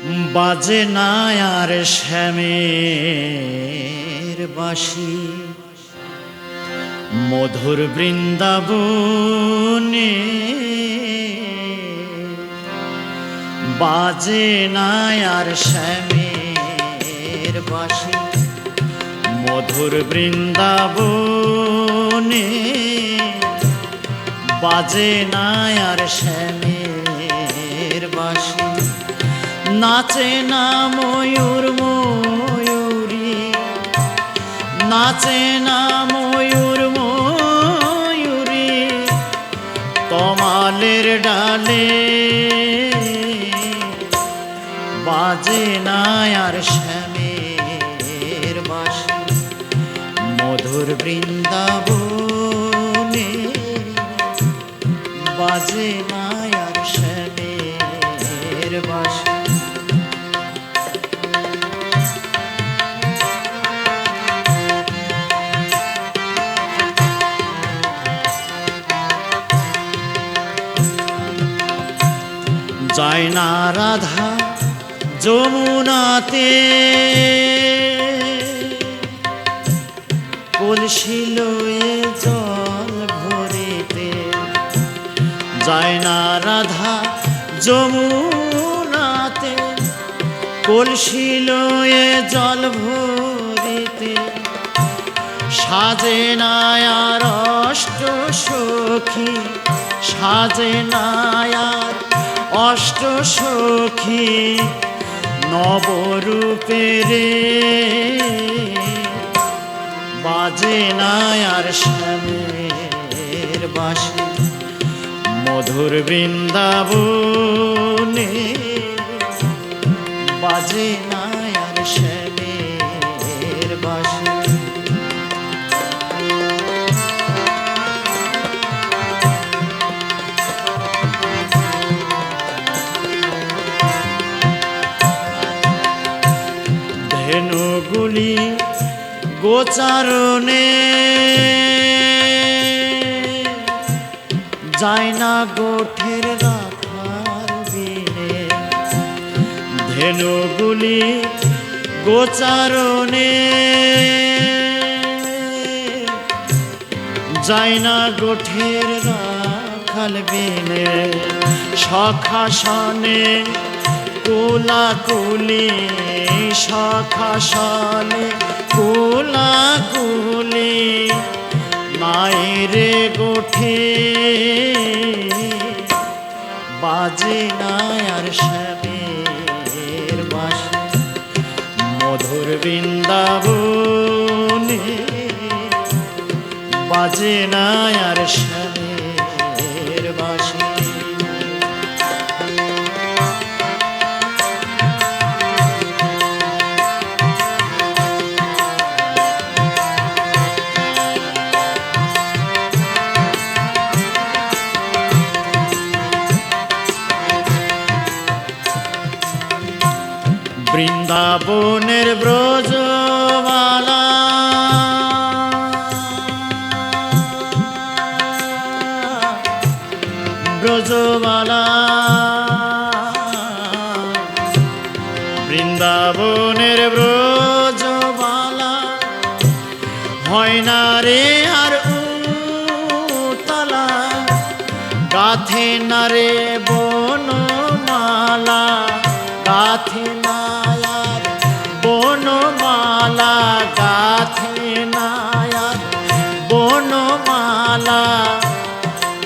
বাজে না আর শ্যামের বাঁশি মধুর বৃন্দাবনে, বাজে না আর শ্যামের বাঁশি মধুর বৃন্দাবনে, বাজে না আর শ্যামের বাঁশি। নাচে না ময়ূর ময়ূরী, নাচে না ময়ূর ময়ূরী তমালের ডালে, বাজে না আর শ্যামের বাঁশি মধুর বৃন্দাবনে, বাজে না আর শ্যামের বাঁশি। যায় না রাধা যমুনাতে, কলসি লয়ে জল ভরিতে, যায় না রাধা যমুনাতে, কলসি লয়ে জল ভরিতে, সাজে না আর অষ্ট সখী, সাজে না আর অষ্ট সখী নবরূপেরে, বাজে না আর শ্যামের বাঁশি মধুর বৃন্দাবনে, বাজে না আর শ্যামের বাঁশি। ধেনুগুলি গোচারণে, যায় না গোঠের রাখার বিনে, ধেনুগুলি গোচারণে, যায় না গোঠের রাখাল বিনে, সখাসনে কোলাকুলি, সখাসনে কোলাকুলি মায়েরে গোঠে, বাজে না আর শ্যামের বাঁশি মধুর বৃন্দাবনে, বাজে না আর শ্যামের বাঁশি। বৃন্দাবনের ব্রজমালা, ব্রজমালা, বৃন্দাবনের ব্রজমালা, হয় না রে আর উতলা, গাথে না রে বনমালা, গাথে না আর বনমালা, গাথে না আর বনমালা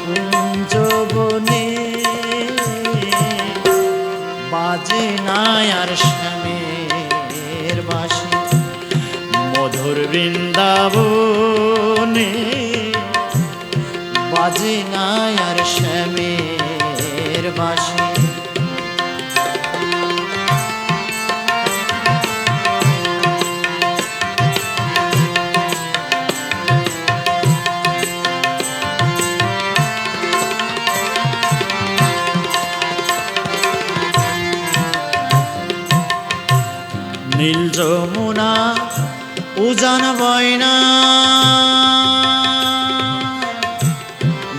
কুঞ্জবনে, বাজে না আর শ্যামের বাঁশি মধুর বৃন্দাবনে, বাজে না আর শ্যামের বাঁশি। নীল যমুনা উজান বয়না,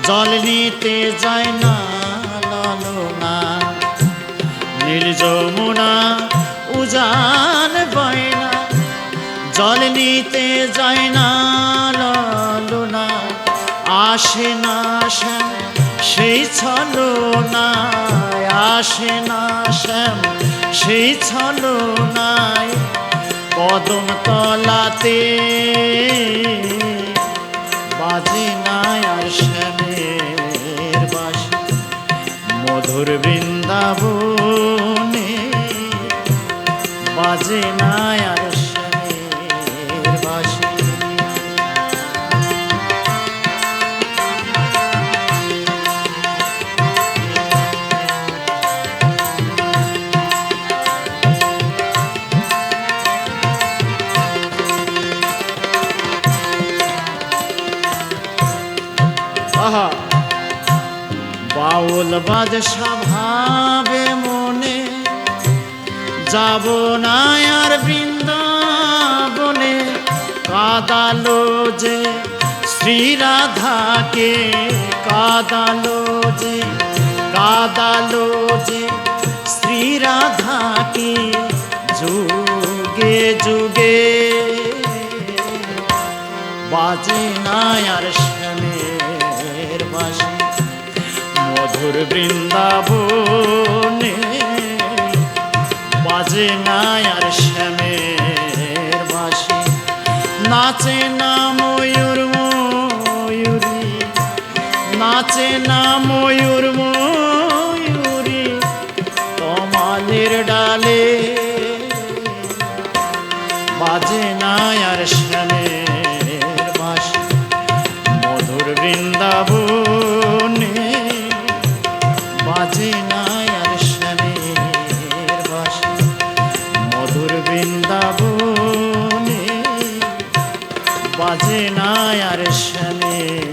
জল নিতে যায় না ললনা, নীল যমুনা উজান বয়না জল নিতে যায় না ললনা আসে না শ্যাম সেই ছলনায় আসে না শ্যাম সেই ছলনায় কদম তলাতে বাজে না আর শ্যামের বাঁশি মধুর বৃন্দাবনে বাজে না আর শ্যামের বাঁশি। বাউল বাদশা ভাবে মনে যাব না আর বৃন্দাবনে কাদালো যে শ্রী রাধাকে কাদালো যে শ্রী রাধাকে যুগে যুগে বাজে না আর শ্যামের বাঁশি মধুর বৃন্দাবনে বাজে না আর শ্যামের বাঁশি নাচে না ময়ূর ময়ূরী নাচে না ময়ূর ময়ূরী তমালের ডালে বাজে না আর শ্যামের বাঁশি মধুর বৃন্দাবনে বাজে না আর শ্যামের বাঁশি মধুর বৃন্দাবনে বাজে না আর শ্যামের